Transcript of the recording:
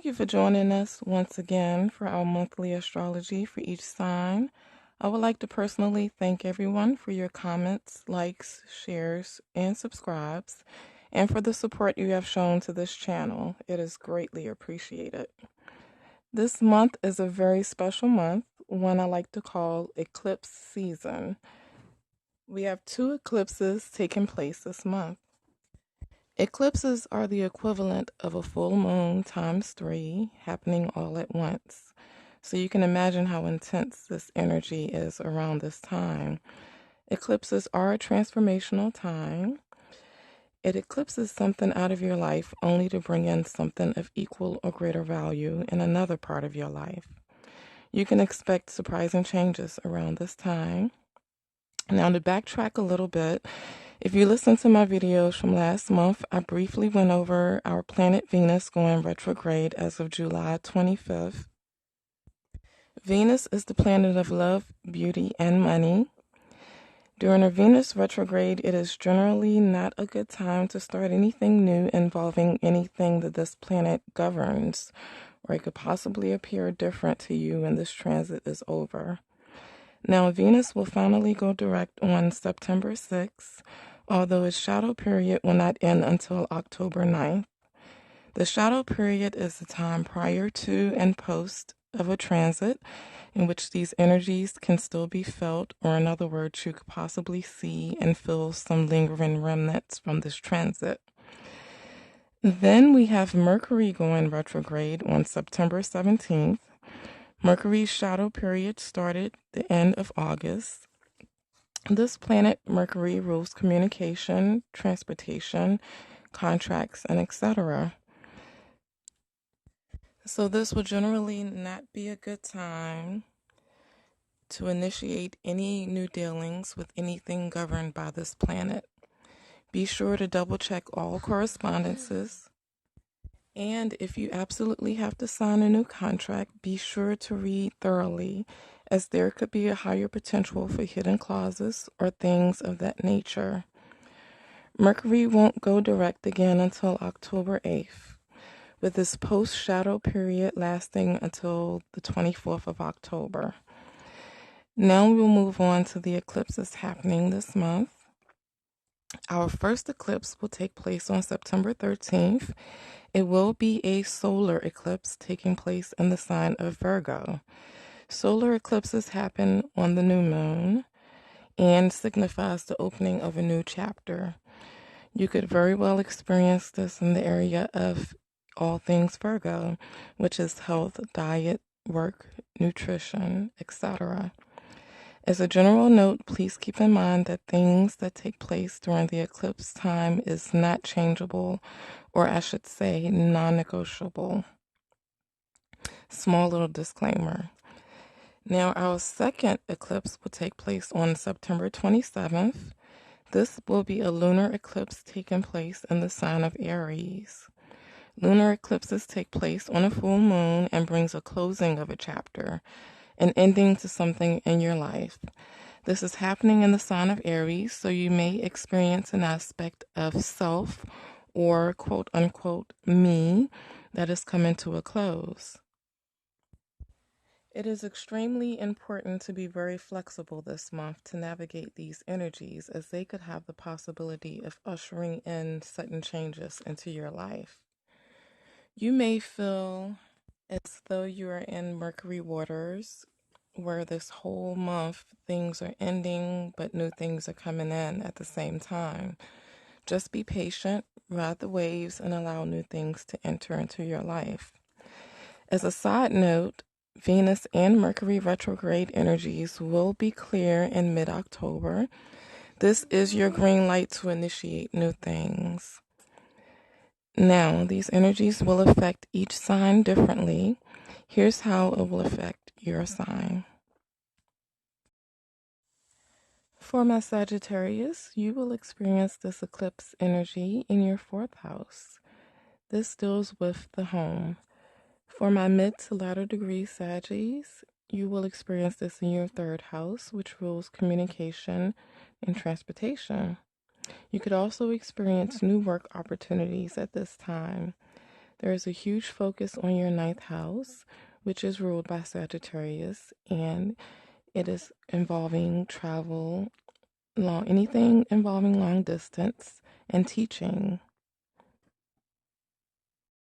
Thank you for joining us once again for our monthly astrology for each sign. I would like to personally thank everyone for your comments, likes, shares, and subscribes, and for the support you have shown to this channel. It is greatly appreciated. This month is a very special month, one I like to call eclipse season. We have 2 eclipses taking place this month. Eclipses are the equivalent of a full moon times 3 happening all at once. So you can imagine how intense this energy is around this time. Eclipses are a transformational time. It eclipses something out of your life only to bring in something of equal or greater value in another part of your life. You can expect surprising changes around this time. Now, to backtrack a little bit, if you listen to my videos from last month, I briefly went over our planet Venus going retrograde as of July 25th. Venus is the planet of love, beauty, and money. During a Venus retrograde, it is generally not a good time to start anything new involving anything that this planet governs, or it could possibly appear different to you when this transit is over. Now, Venus will finally go direct on September 6th, although its shadow period will not end until October 9th. The shadow period is the time prior to and post of a transit in which these energies can still be felt, or in other words, you could possibly see and feel some lingering remnants from this transit. Then we have Mercury going retrograde on September 17th. Mercury's shadow period started the end of August. This planet, Mercury, rules communication, transportation, contracts, and etc. So this will generally not be a good time to initiate any new dealings with anything governed by this planet. Be sure to double check all correspondences. And if you absolutely have to sign a new contract, be sure to read thoroughly, as there could be a higher potential for hidden clauses or things of that nature. Mercury won't go direct again until October 8th, with this post-shadow period lasting until the 24th of October. Now we'll move on to the eclipses happening this month. Our first eclipse will take place on September 13th. It will be a solar eclipse taking place in the sign of Virgo. Solar eclipses happen on the new moon and signifies the opening of a new chapter. You could very well experience this in the area of all things Virgo, which is health, diet, work, nutrition, etc. As a general note, please keep in mind that things that take place during the eclipse time is not changeable, or I should say non-negotiable. Small little disclaimer. Now, our second eclipse will take place on September 27th. This will be a lunar eclipse taking place in the sign of Aries. Lunar eclipses take place on a full moon and brings a closing of a chapter, an ending to something in your life. This is happening in the sign of Aries, so you may experience an aspect of self or quote-unquote me that is coming to a close. It is extremely important to be very flexible this month to navigate these energies, as they could have the possibility of ushering in sudden changes into your life. You may feel as though you are in Mercury waters, where this whole month things are ending, but new things are coming in at the same time. Just be patient, ride the waves, and allow new things to enter into your life. As a side note, Venus and Mercury retrograde energies will be clear in mid-October. This is your green light to initiate new things. Now, these energies will affect each sign differently. Here's how it will affect your sign. For my Sagittarius, you will experience this eclipse energy in your 4th house. This deals with the home. For my mid to latter degree Saggies, you will experience this in your 3rd house, which rules communication and transportation. You could also experience new work opportunities at this time. There is a huge focus on your ninth house, which is ruled by Sagittarius, and it is involving travel, anything involving long distance and teaching.